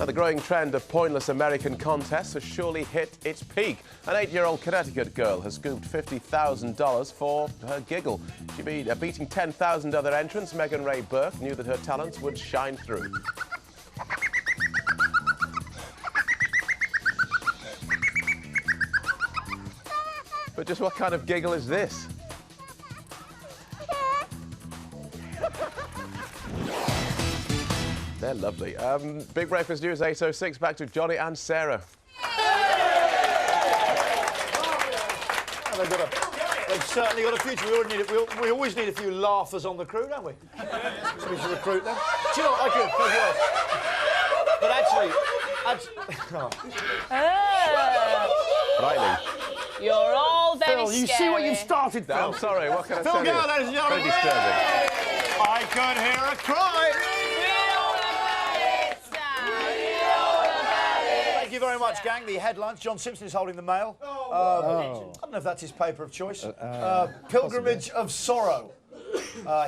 Now, the growing trend of pointless American contests has surely hit its peak. An 8-year-old Connecticut girl has scooped $50,000 for her giggle. She beating 10,000 other entrants. Megan Ray Burke knew that her talents would shine through. But just what kind of giggle is this? They're lovely. Big Breakfast News 8:06. Back to Johnny and Sarah. They've certainly got a future. We always need a few laughers on the crew, don't we? So we should recruit them. Do you know what? I could. But Riley. You're all very Phil, you see what you've started, Phil? I'm sorry, what can I Phil tell you? Girl, ladies and gentlemen. Very disturbing. I could hear a cry. Thank you very much, gang. The headlines. John Simpson is holding the Mail. I don't know if that's his paper of choice. Pilgrimage of Sorrow.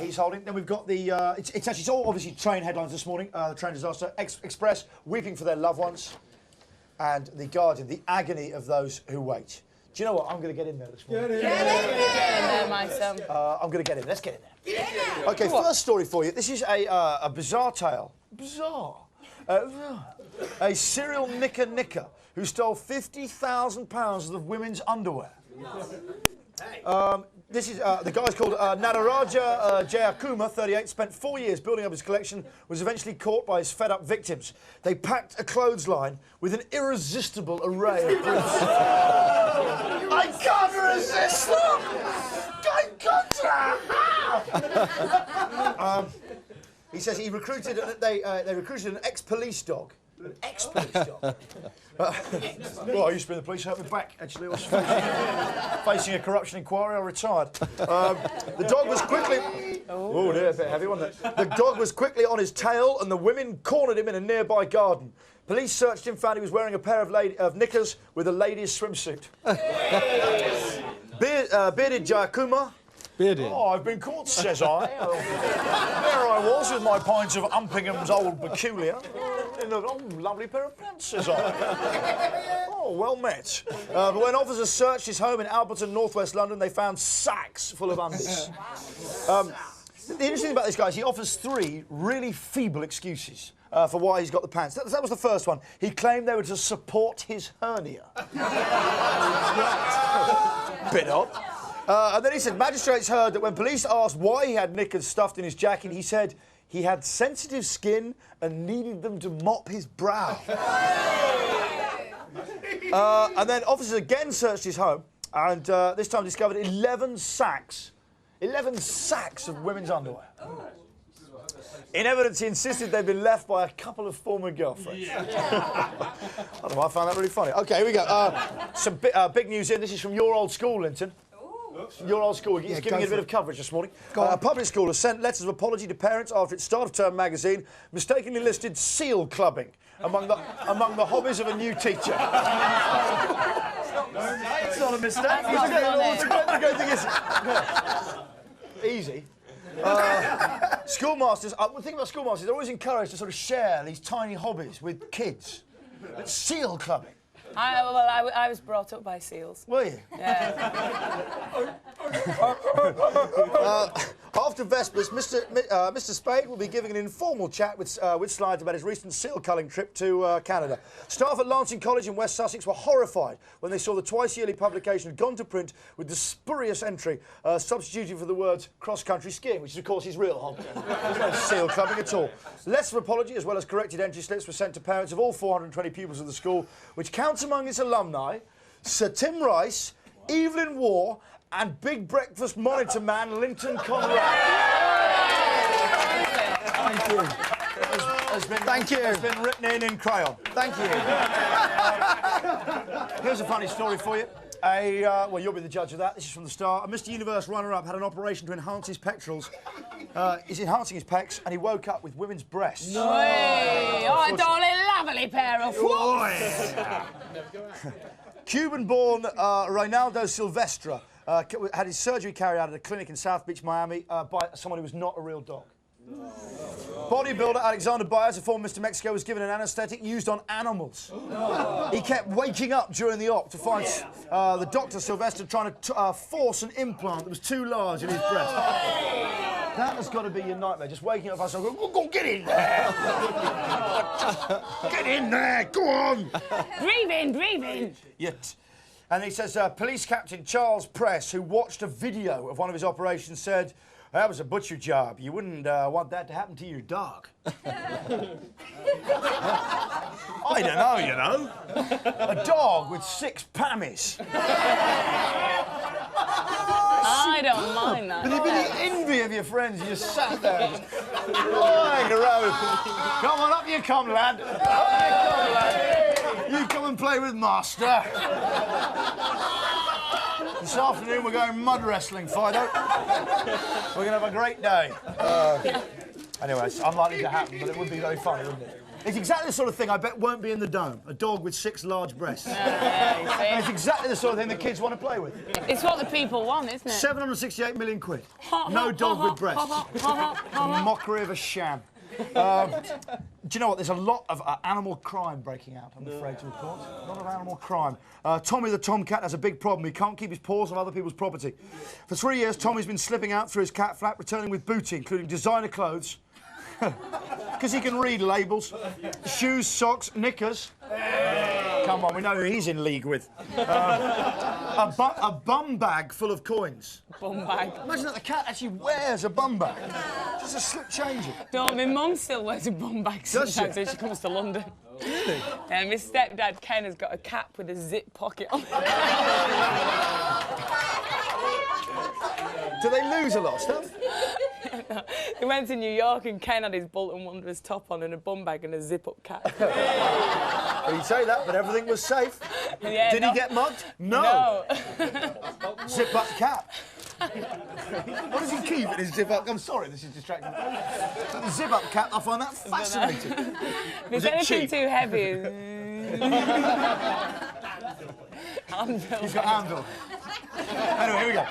He's holding. Then we've got the... it's all obviously train headlines this morning. The train disaster. Express weeping for their loved ones. And The Guardian, the agony of those who wait. Do you know what? I'm going to get in there this morning. Get in there, my son. I'm going to get in. Let's get in there. OK, first story for you. This is a bizarre tale. Bizarre. A serial nicker who stole £50,000 of women's underwear. This is the guy's called Nataraja Jayakuma, 38, spent 4 years building up his collection, was eventually caught by his fed-up victims. They packed a clothesline with an irresistible array of proofs. I can't resist them! I can't! He says he recruited, they recruited an ex-police dog. An ex-police dog? Well, I used to be in the police, helped me back, actually. I was facing a corruption inquiry, I retired. The dog was quickly... Oh, dear, a bit heavy, wasn't it? The dog was quickly on his tail, and the women cornered him in a nearby garden. Police searched him, found he was wearing a pair of knickers with a lady's swimsuit. Bearded Jayakuma. Bearded. Oh, I've been caught, says I. There I was with my pints of Umpingham's Old Peculiar. In a lovely pair of pants, says I. Oh, well met. But when officers searched his home in Alberton, northwest London, they found sacks full of undies. The interesting thing about this guy is he offers 3 really feeble excuses for why he's got the pants. That was the first one. He claimed they were to support his hernia. Bit odd. And then he said magistrates heard that when police asked why he had knickers stuffed in his jacket, he said he had sensitive skin and needed them to mop his brow. And then officers again searched his home and this time discovered 11 sacks of women's underwear. In evidence, he insisted they'd been left by a couple of former girlfriends. I don't know, I found that really funny. OK, here we go. Some big news in. This is from your old school, Linton. Your old school, it's giving it a bit of coverage this morning. A public school has sent letters of apology to parents after its start-of-term magazine mistakenly listed seal clubbing among the hobbies of a new teacher. It's not a mistake. Easy. Schoolmasters, the thing about schoolmasters, they're always encouraged to sort of share these tiny hobbies with kids. But seal clubbing. I was brought up by seals. Were you? Yeah. After Vespers, Mr. Spade will be giving an informal chat with Slides about his recent seal culling trip to Canada. Staff at Lancing College in West Sussex were horrified when they saw the twice-yearly publication had gone to print with the spurious entry substituted for the words cross-country skiing, which is, of course, his real hobby. There's no seal clubbing at all. Letters of apology, as well as corrected entry slips, were sent to parents of all 420 pupils of the school, which counts among its alumni Sir Tim Rice, Evelyn Waugh, and Big Breakfast monitor man Linton Conrad. Thank you. Has been written in crayon. Thank you. Here's a funny story for you. Well, you'll be the judge of that. This is from the Star. A Mr. Universe runner-up had an operation to enhance his pectorals. He's enhancing his pecs, and he woke up with women's breasts. Oh, a darling, lovely pair of whoops. Cuban-born Reynaldo Silvestre had his surgery carried out at a clinic in South Beach, Miami, by someone who was not a real dog. Bodybuilder Alexander Baez, a former Mr. Mexico, was given an anaesthetic used on animals. He kept waking up during the op to find the doctor, Sylvester, trying to force an implant that was too large in his breast. That has got to be your nightmare, just waking up and going, go get in there! Get in there, go on! Breathe in, breathe in. Yet. And he says, Police Captain Charles Press, who watched a video of one of his operations, said, that was a butcher job. You wouldn't want that to happen to your dog. I don't know, you know. A dog with 6 pammies. I don't mind that. But you'd be the envy of your friends. You just sat there. Just, oh, gross. Come on, up you come, lad. Up you come, lad. You come and play with master. This afternoon we're going mud wrestling, Fido. We're going to have a great day. Anyway, it's unlikely to happen, but it would be very funny, wouldn't it? It's exactly the sort of thing I bet won't be in the Dome. A dog with 6 large breasts. And it's exactly the sort of thing the kids want to play with. It's what the people want, isn't it? 768 million quid. No dog with breasts. Mockery of a sham. Do you know what? There's a lot of animal crime breaking out, I'm afraid to report. A lot of animal crime. Tommy the Tomcat has a big problem. He can't keep his paws on other people's property. For 3 years, Tommy's been slipping out through his cat flap, returning with booty, including designer clothes. Because he can read labels. Shoes, socks, knickers. Come on, we know who he's in league with. A bum bag full of coins. Bum bag. Imagine that the cat actually wears a bum bag. Just a slip change it. No, my mum still wears a bum bag sometimes when she comes to London. Really? And my stepdad Ken has got a cap with a zip pocket on it. Do they lose a lot of stuff? He went to New York and Ken had his Bolton Wanderers top on and a bum bag and a zip-up cap. Well, you say that, but everything was safe. Yeah, Did he get mugged? No. Zip-up cap. What does he keep in his zip-up? I'm sorry, this is distracting. The zip-up cap, I find that fascinating. If it's anything too heavy... Anvil. He's got anvil. Anyway, here we go.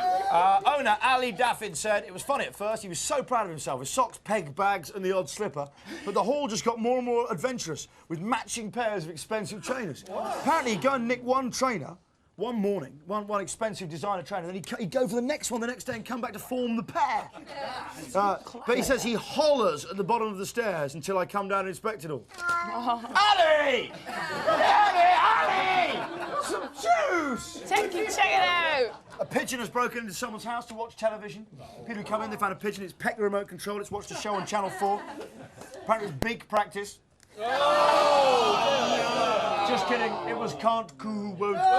Owner Ali Daffin said it was funny at first. He was so proud of himself with socks, peg bags and the odd slipper. But the haul just got more and more adventurous with matching pairs of expensive trainers. Apparently he'd go and nick one trainer one morning, one expensive designer trainer, then he'd go for the next one the next day and come back to form the pair. But he says he hollers at the bottom of the stairs until I come down and inspect it all. Ali! Ali! Some juice! Check it out! A pigeon has broken into someone's house to watch television. People who come in, they found a pigeon, it's pecked the remote control, it's watched a show on Channel 4. Apparently it's big practice. Oh! Just kidding, it was can't coo, won't coo.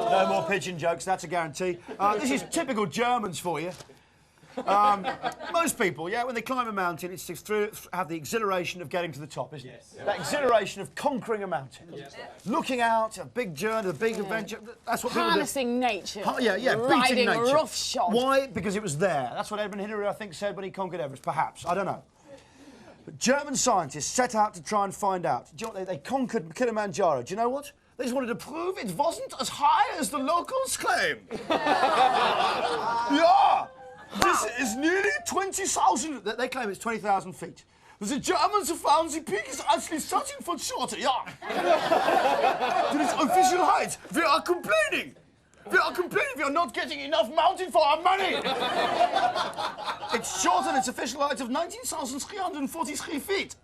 No more pigeon jokes, that's a guarantee. This is typical Germans for you. Most people, yeah, when they climb a mountain, it's to have the exhilaration of getting to the top, isn't it? That exhilaration of conquering a mountain. Looking out, a big journey, a big adventure. That's what people do. Harnessing nature. Yeah, riding beating nature. roughshod. Why? Because it was there. That's what Edmund Hillary, I think, said when he conquered Everest. Perhaps. I don't know. But German scientists set out to try and find out. Do you know what? They conquered Kilimanjaro. Do you know what? They just wanted to prove it wasn't as high as the locals claim. Yeah! This is nearly 20,000. They claim it's 20,000 feet. The Germans have found the peak is actually 13 foot shorter, yeah. That is official height. We are complaining. We are complaining we are not getting enough mountain for our money. It's shorter than its official height of 19,343 feet.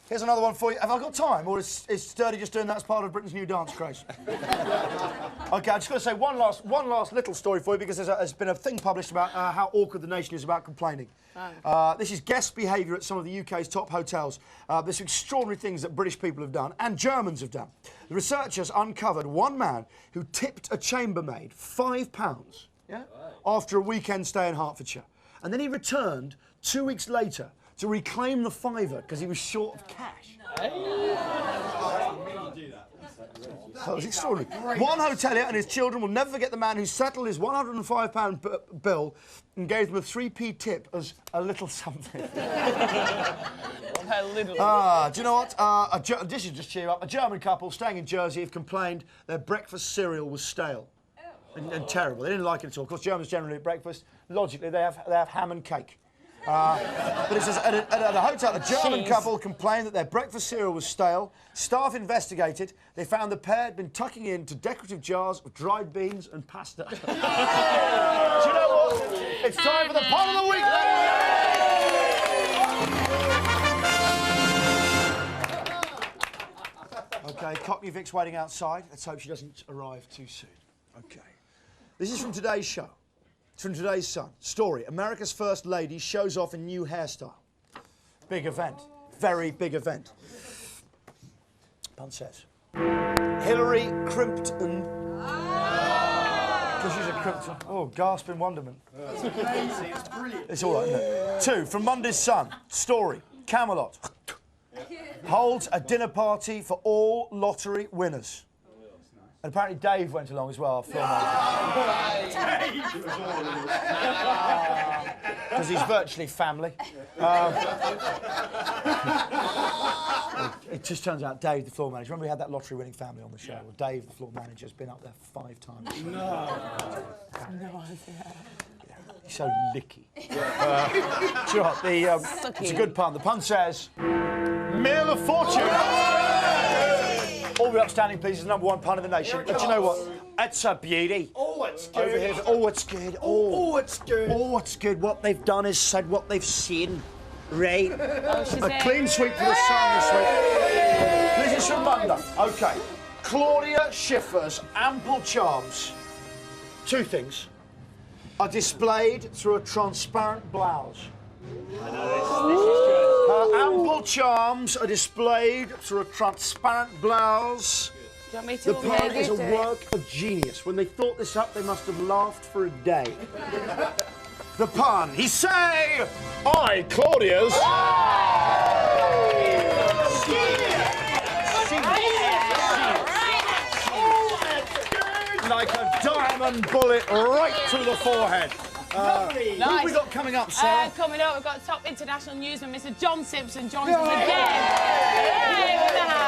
Here's another one for you. Have I got time, or is Sturdy just doing that as part of Britain's new dance craze? OK, I'm just going to say one last little story for you, because there's been a thing published about how awkward the nation is about complaining. This is guest behaviour at some of the UK's top hotels. There's extraordinary things that British people have done, and Germans have done. The researchers uncovered one man who tipped a chambermaid £5, yeah, after a weekend stay in Hertfordshire. And then he returned 2 weeks later to reclaim the £5 because he was short of cash. That was extraordinary. One hotelier and his children will never forget the man who settled his £105 bill and gave them a 3p tip as a little something. A little. Do you know what? This is just cheer you up. A German couple staying in Jersey have complained their breakfast cereal was stale and terrible. They didn't like it at all. Of course, Germans generally at breakfast, logically, they have ham and cake. But it says, at the hotel, a German couple complained that their breakfast cereal was stale. Staff investigated. They found the pair had been tucking into decorative jars of dried beans and pasta. Do you know what? It's time for the pun of the week, OK, Cockney Vic's waiting outside. Let's hope she doesn't arrive too soon. OK. This is from today's show. It's from today's Sun. Story, America's First Lady shows off a new hairstyle. Big event. Very big event. Pun says. Hillary Crimpton. Because she's a Crimpton. Oh, gasp in wonderment. It's amazing. It's brilliant. It's all right, isn't it? 2, from Monday's Sun. Story, Camelot holds a dinner party for all lottery winners. And apparently Dave went along as well, our film because he's virtually family. It just turns out Dave, the floor manager, remember we had that lottery-winning family on the show? Well, Dave, the floor manager, has been up there 5 times. No idea. He's so licky. Do you know what? It's a good pun. The pun says, Meal of Fortune. All the upstanding pieces, #1 pun in the nation. But you know what? It's a beauty. Oh, it's good. Over here, oh, it's good. Oh, it's good. Oh, it's good. What they've done is said what they've seen. Right? Oh, a clean sweep for the Sun this week. This is from Monday. OK. Claudia Schiffer's ample charms. 2 things. Are displayed through a transparent blouse. I know this is good. Her ample charms are displayed through a transparent blouse. Do you want me to The pun is a work of genius. When they thought this up, they must have laughed for a day. The pun. He say, I, Claudia's. Like a diamond bullet right through the forehead. What have we got coming up, Sarah? Coming up, we've got top international newsman, Mr. John Simpson, joins us again. Yay, with the house.